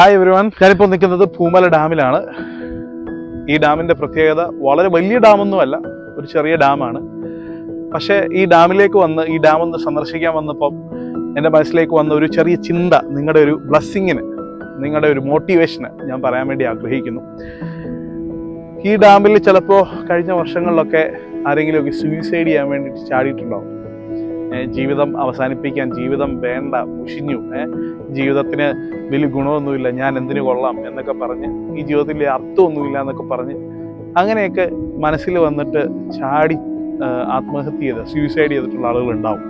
Hi everyone, ഞാനിപ്പോൾ നിൽക്കുന്നത് പൂമല ഡാമിലാണ്. ഈ ഡാമിൻ്റെ പ്രത്യേകത വളരെ വലിയ ഡാമൊന്നുമല്ല, ഒരു ചെറിയ ഡാമാണ്. പക്ഷേ ഈ ഡാമിലേക്ക് വന്ന് ഈ ഡാം ഒന്ന് സന്ദർശിക്കാൻ വന്നപ്പം എൻ്റെ മനസ്സിലേക്ക് വന്ന ഒരു ചെറിയ ചിന്ത, നിങ്ങളുടെ ഒരു ബ്ലെസ്സിങ്ങിന്, നിങ്ങളുടെ ഒരു മോട്ടിവേഷന് ഞാൻ പറയാൻ വേണ്ടി ആഗ്രഹിക്കുന്നു. ഈ ഡാമിൽ ചിലപ്പോൾ കഴിഞ്ഞ വർഷങ്ങളിലൊക്കെ ആരെങ്കിലുമൊക്കെ സൂയിസൈഡ് ചെയ്യാൻ വേണ്ടിയിട്ട് ചാടിയിട്ടുണ്ടാവും. ജീവിതം അവസാനിപ്പിക്കാൻ, ജീവിതം വേണ്ട, മുഷിഞ്ഞു, ജീവിതത്തിന് വലിയ ഗുണമൊന്നുമില്ല, ഞാൻ എന്തിനു കൊള്ളാം എന്നൊക്കെ പറഞ്ഞ്, ഈ ജീവിതത്തിൽ അർത്ഥമൊന്നുമില്ല എന്നൊക്കെ പറഞ്ഞ് അങ്ങനെയൊക്കെ മനസ്സിൽ വന്നിട്ട് ചാടി ആത്മഹത്യ ചെയ്ത് സൂയിസൈഡ് ചെയ്തിട്ടുള്ള ആളുകളുണ്ടാവും.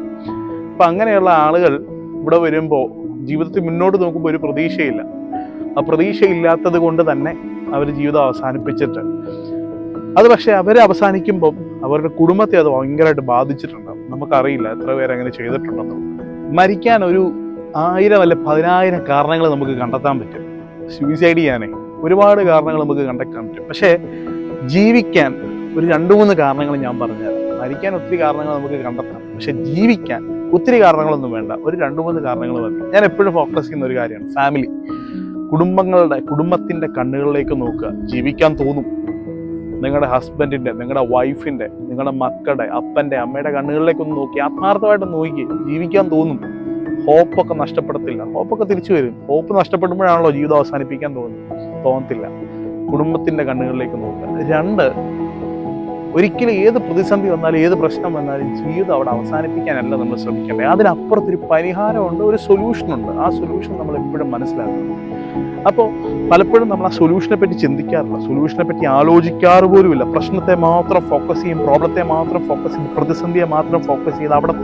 അപ്പം അങ്ങനെയുള്ള ആളുകൾ ഇവിടെ വരുമ്പോൾ ജീവിതത്തിൽ മുന്നോട്ട് നോക്കുമ്പോൾ ഒരു പ്രതീക്ഷയില്ല. ആ പ്രതീക്ഷയില്ലാത്തത് കൊണ്ട് തന്നെ അവർ ജീവിതം അവസാനിപ്പിച്ചിട്ട്, അത് പക്ഷേ അവർ അവസാനിക്കുമ്പം അവരുടെ കുടുംബത്തെ അത് ഭയങ്കരമായിട്ട് ബാധിച്ചിട്ടുണ്ടാവും. നമുക്കറിയില്ല എത്ര പേര് അങ്ങനെ ചെയ്തിട്ടുണ്ടെന്ന്. മരിക്കാൻ ഒരു 1000 അല്ല 10,000 കാരണങ്ങൾ നമുക്ക് കണ്ടെത്താൻ പറ്റും. സൂയിസൈഡ് ചെയ്യാനേ ഒരുപാട് കാരണങ്ങൾ നമുക്ക് കണ്ടെത്താൻ പറ്റും. പക്ഷേ ജീവിക്കാൻ ഒരു 2-3 കാരണങ്ങൾ ഞാൻ പറഞ്ഞുതരാം. മരിക്കാൻ ഒത്തിരി കാരണങ്ങൾ നമുക്ക് കണ്ടെത്താം, പക്ഷെ ജീവിക്കാൻ ഒത്തിരി കാരണങ്ങളൊന്നും വേണ്ട, ഒരു 2-3 കാരണങ്ങൾ മതി. ഞാൻ എപ്പോഴും ഫോക്കസ് ചെയ്യുന്ന ഒരു കാര്യമാണ് ഫാമിലി. കുടുംബത്തിൻ്റെ കണ്ണുകളിലേക്ക് നോക്കുക. ജീവിക്കാൻ തോന്നും. നിങ്ങളുടെ ഹസ്ബൻഡിൻ്റെ, നിങ്ങളുടെ വൈഫിൻ്റെ, നിങ്ങളുടെ മക്കളുടെ, അപ്പൻ്റെ, അമ്മയുടെ കണ്ണുകളിലേക്കൊന്ന് നോക്കി, ആത്മാർത്ഥമായിട്ട് നോക്കി, ജീവിക്കാൻ തോന്നും. ഹോപ്പൊക്കെ നഷ്ടപ്പെടത്തില്ല, ഹോപ്പൊക്കെ തിരിച്ചു വരും. ഹോപ്പ് നഷ്ടപ്പെടുമ്പോഴാണല്ലോ ജീവിതം അവസാനിപ്പിക്കാൻ തോന്നത്തില്ല. കുടുംബത്തിൻ്റെ കണ്ണുകളിലേക്ക് നോക്കുക. 2, ഒരിക്കലും ഏത് പ്രതിസന്ധി വന്നാലും ഏത് പ്രശ്നം വന്നാലും ജീവിതം അവിടെ അവസാനിപ്പിക്കാനല്ല നമ്മൾ ശ്രമിക്കേണ്ടത്. അതിനപ്പുറത്തൊരു പരിഹാരമുണ്ട്, ഒരു സൊല്യൂഷനുണ്ട്. ആ സൊല്യൂഷൻ നമ്മൾ എപ്പോഴും മനസ്സിലാക്കണം. അപ്പോൾ പലപ്പോഴും നമ്മൾ ആ സൊല്യൂഷനെ പറ്റി ചിന്തിക്കാറില്ല, സൊല്യൂഷനെ പറ്റി ആലോചിക്കാറ് പോലുമില്ല. പ്രശ്നത്തെ മാത്രം ഫോക്കസ് ചെയ്യും, പ്രോബ്ലത്തെ മാത്രം ഫോക്കസ് ചെയ്യും, പ്രതിസന്ധിയെ മാത്രം ഫോക്കസ് ചെയ്ത് അവിടെ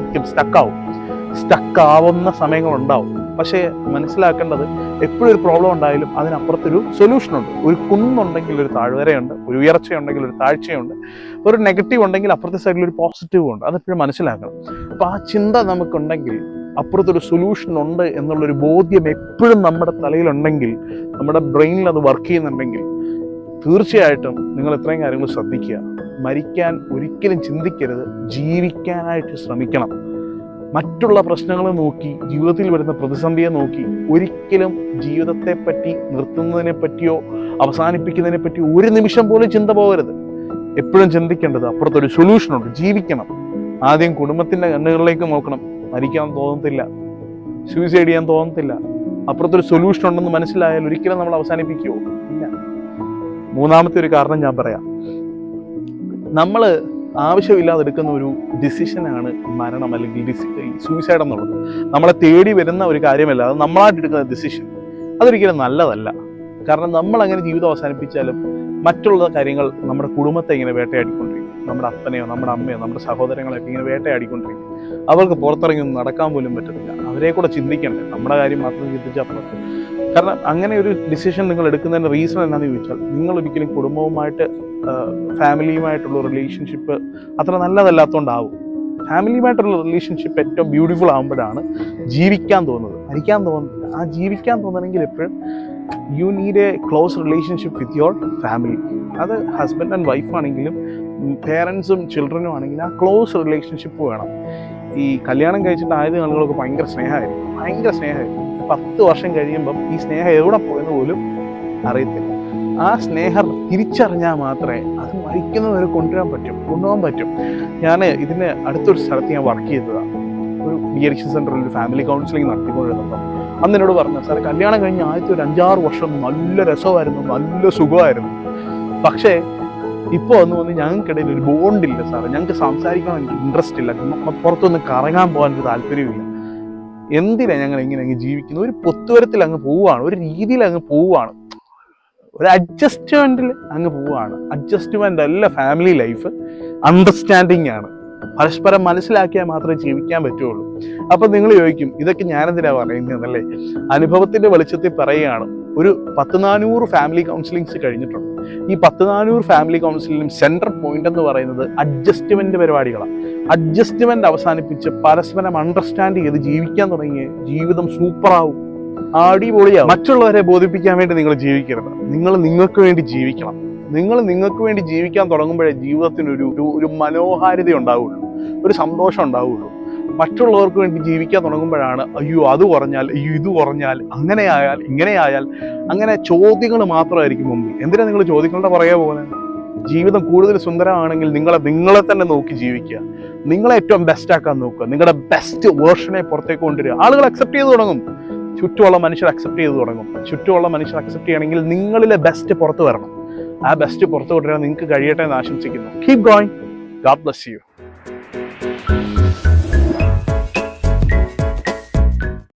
സ്റ്റക്കാവുന്ന സമയങ്ങളുണ്ടാവും. പക്ഷേ മനസ്സിലാക്കേണ്ടത്, എപ്പോഴും ഒരു പ്രോബ്ലം ഉണ്ടായാലും അതിനപ്പുറത്തൊരു സൊല്യൂഷനുണ്ട്. ഒരു കുന്നുണ്ടെങ്കിൽ ഒരു താഴ്വരയുണ്ട്, ഒരു ഉയർച്ചയുണ്ടെങ്കിൽ ഒരു താഴ്ചയുണ്ട്, ഒരു നെഗറ്റീവ് ഉണ്ടെങ്കിൽ അപ്പുറത്തെ സൈഡിൽ ഒരു പോസിറ്റീവ് ഉണ്ട്. അതെപ്പോഴും മനസ്സിലാക്കണം. അപ്പോൾ ആ ചിന്ത നമുക്കുണ്ടെങ്കിൽ അപ്പുറത്തൊരു സൊല്യൂഷൻ ഉണ്ട് എന്നുള്ളൊരു ബോധ്യം എപ്പോഴും നമ്മുടെ തലയിലുണ്ടെങ്കിൽ, നമ്മുടെ ബ്രെയിനിൽ അത് വർക്ക് ചെയ്യുന്നുണ്ടെങ്കിൽ, തീർച്ചയായിട്ടും നിങ്ങൾ ഇത്രയും കാര്യങ്ങൾ ശ്രദ്ധിക്കുക. മരിക്കാൻ ഒരിക്കലും ചിന്തിക്കരുത്, ജീവിക്കാനായിട്ട് ശ്രമിക്കണം. മറ്റുള്ള പ്രശ്നങ്ങൾ നോക്കി, ജീവിതത്തിൽ വരുന്ന പ്രതിസന്ധിയെ നോക്കി ഒരിക്കലും ജീവിതത്തെ പറ്റി, നിർത്തുന്നതിനെ പറ്റിയോ അവസാനിപ്പിക്കുന്നതിനെ പറ്റിയോ ഒരു നിമിഷം പോലും ചിന്ത പോകരുത്. എപ്പോഴും ചിന്തിക്കേണ്ടത് അപ്പുറത്തൊരു സൊല്യൂഷനുണ്ട്, ജീവിക്കണം. ആദ്യം കുടുംബത്തിൻ്റെ കണ്ണുകളിലേക്ക് നോക്കണം. മരിക്കാൻ തോന്നത്തില്ല, സൂയിസൈഡ് ചെയ്യാൻ തോന്നത്തില്ല. അപ്പുറത്തൊരു സൊല്യൂഷൻ ഉണ്ടെന്ന് മനസ്സിലായാൽ ഒരിക്കലും നമ്മൾ അവസാനിപ്പിക്കുമോ? ഇല്ല. 3-മത്തെ ഒരു കാരണം ഞാൻ പറയാം. നമ്മൾ ആവശ്യമില്ലാതെ എടുക്കുന്ന ഒരു ഡിസിഷനാണ് മരണം അല്ലെങ്കിൽ സൂയിസൈഡ് എന്നുള്ളത്. നമ്മളെ തേടി വരുന്ന ഒരു കാര്യമല്ല, അത് നമ്മളായിട്ട് എടുക്കുന്ന ഡിസിഷൻ. അതൊരിക്കലും നല്ലതല്ല. കാരണം നമ്മൾ അങ്ങനെ ജീവിതം അവസാനിപ്പിച്ചാലും മറ്റുള്ള കാര്യങ്ങൾ നമ്മുടെ കുടുംബത്തെ ഇങ്ങനെ വേട്ടയാടിക്കൊണ്ടിരിക്കും. നമ്മുടെ അപ്പനെയോ നമ്മുടെ അമ്മയോ നമ്മുടെ സഹോദരങ്ങളെയൊക്കെ ഇങ്ങനെ വേട്ടയാടിക്കൊണ്ടിരിക്കും. അവർക്ക് പുറത്തിറങ്ങി ഒന്നും നടക്കാൻ പോലും പറ്റത്തില്ല. അവരെ കൂടെ ചിന്തിക്കണ്ടേ, നമ്മുടെ കാര്യം മാത്രം ചിന്തിച്ചാൽ പോലും. കാരണം അങ്ങനെ ഒരു ഡിസിഷൻ നിങ്ങൾ എടുക്കുന്നതിൻ്റെ റീസൺ എന്താണെന്ന് ചോദിച്ചാൽ, നിങ്ങൾ ഒരിക്കലും കുടുംബവുമായിട്ട്, ഫാമിലിയുമായിട്ടുള്ള റിലേഷൻഷിപ്പ് അത്ര നല്ലതല്ലാത്തതുകൊണ്ടാവും. ഫാമിലിയുമായിട്ടുള്ള റിലേഷൻഷിപ്പ് ഏറ്റവും ബ്യൂട്ടിഫുൾ ആകുമ്പോഴാണ് ജീവിക്കാൻ തോന്നുന്നത്, മരിക്കാൻ തോന്നുന്നില്ല. ആ ജീവിക്കാൻ തോന്നണമെങ്കിൽ എപ്പോഴും you need A close relationship with your family. അത് ഹസ്ബൻഡ് ആൻഡ് വൈഫ് ആണെങ്കിലും പേരൻസും ചിൽഡ്രനും ആണെങ്കിലും ആ ക്ലോസ് റിലേഷൻഷിപ്പ് വേണം. ഈ കല്യാണം കഴിച്ചിട്ട് ആദ്യ ആളുകളൊക്കെ ഭയങ്കര സ്നേഹമായിരിക്കും. 10 വർഷം കഴിയുമ്പം ഈ സ്നേഹം എവിടെ പോയെന്ന് പോലും അറിയത്തില്ല. ആ സ്നേഹം തിരിച്ചറിഞ്ഞാൽ മാത്രമേ അത് മരിക്കുന്നവരെ കൊണ്ടുപോകാൻ പറ്റും. ഞാൻ ഇതിന് അടുത്തൊരു സ്ഥലത്ത് ഞാൻ വർക്ക് ചെയ്തതാണ്. ഒരു DADC സെൻ്ററിൽ ഒരു ഫാമിലി കൗൺസിലിംഗ് നടത്തിക്കൊണ്ടിരുന്നപ്പം അന്ന് എന്നോട് പറഞ്ഞു, സാർ കല്യാണം കഴിഞ്ഞ് ആദ്യത്തെ ഒരു 5-6 വർഷം നല്ല രസമായിരുന്നു, നല്ല സുഖമായിരുന്നു. പക്ഷേ ഇപ്പോൾ വന്ന് ഞങ്ങൾക്കിടയിൽ ഒരു ബോണ്ടില്ല സാറേ, ഞങ്ങൾക്ക് സംസാരിക്കാൻ എനിക്ക് ഇൻട്രസ്റ്റ് ഇല്ല, പുറത്തൊന്ന് കറങ്ങാൻ പോകാൻ ഒരു താല്പര്യമില്ല. എന്തിനാണ് ഞങ്ങൾ ഇങ്ങനെ അങ്ങ് ജീവിക്കുന്നത്? ഒരു പൊത്തുവരത്തിൽ അങ്ങ് പോവുകയാണ്, ഒരു രീതിയിൽ അങ്ങ് പോവുകയാണ്, ഒരു അഡ്ജസ്റ്റ്മെൻറ്റിൽ അങ്ങ് പോവുകയാണ്. അഡ്ജസ്റ്റ്മെൻ്റ് അല്ല ഫാമിലി ലൈഫ്, അണ്ടർസ്റ്റാൻഡിങ് ആണ്. പരസ്പരം മനസ്സിലാക്കിയാൽ മാത്രമേ ജീവിക്കാൻ പറ്റുള്ളൂ. അപ്പം നിങ്ങൾ ചോദിക്കും, ഇതൊക്കെ ഞാനെന്തിനാണ് പറയുന്നതല്ലേ? അനുഭവത്തിൻ്റെ വെളിച്ചത്തിൽ പറയുകയാണ്. ഒരു 10-400 ഫാമിലി കൗൺസിലിങ്സ് കഴിഞ്ഞിട്ടുണ്ട്. ഈ 10-400 ഫാമിലി കൗൺസിലിംഗും സെൻട്രൽ പോയിന്റ് എന്ന് പറയുന്നത് അഡ്ജസ്റ്റ്മെന്റ് പരിപാടികളാണ്. അഡ്ജസ്റ്റ്മെന്റ് അവസാനിപ്പിച്ച് പരസ്പരം അണ്ടർസ്റ്റാൻഡ് ചെയ്ത് ജീവിക്കാൻ തുടങ്ങിയ ജീവിതം സൂപ്പറാവും, അടിപൊളിയാവും. മറ്റുള്ളവരെ ബോധിപ്പിക്കാൻ വേണ്ടി നിങ്ങൾ ജീവിക്കരുത്, നിങ്ങൾ നിങ്ങൾക്ക് വേണ്ടി ജീവിക്കണം. നിങ്ങൾ നിങ്ങൾക്ക് വേണ്ടി ജീവിക്കാൻ തുടങ്ങുമ്പോഴേ ജീവിതത്തിന് ഒരു മനോഹാരിത ഉണ്ടാവുള്ളൂ, ഒരു സന്തോഷം ഉണ്ടാവുള്ളൂ. മറ്റുള്ളവർക്ക് വേണ്ടി ജീവിക്കാൻ തുടങ്ങുമ്പോഴാണ് അയ്യോ അത് കുറഞ്ഞാൽ, അയ്യോ ഇത് കുറഞ്ഞാൽ, അങ്ങനെയായാൽ ഇങ്ങനെയായാൽ, അങ്ങനെ ചോദ്യങ്ങൾ മാത്രമായിരിക്കും മുമ്പിൽ. എന്തിനാണ് നിങ്ങൾ ചോദ്യങ്ങളുടെ പുറകെ പോകുന്നത്? ജീവിതം കൂടുതൽ സുന്ദരമാണെങ്കിൽ നിങ്ങളെ തന്നെ നോക്കി ജീവിക്കുക. നിങ്ങളെ ഏറ്റവും ബെസ്റ്റ് ആക്കാൻ നോക്കുക. നിങ്ങളുടെ ബെസ്റ്റ് വേർഷനെ പുറത്തേക്ക് കൊണ്ടുവരിക. ആളുകൾ അക്സെപ്റ്റ് ചെയ്ത് തുടങ്ങും. ചുറ്റുമുള്ള മനുഷ്യർ അക്സെപ്റ്റ് ചെയ്ത് തുടങ്ങും. ചുറ്റുമുള്ള മനുഷ്യർ അക്സെപ്റ്റ് ചെയ്യണമെങ്കിൽ നിങ്ങളിലെ ബെസ്റ്റ് പുറത്ത് വരണം. ആ ബെസ്റ്റ് പുറത്ത് കൊണ്ടുവരാൻ നിങ്ങൾക്ക് കഴിയട്ടെ എന്ന് ആശംസിക്കുന്നു. Keep going. God bless you.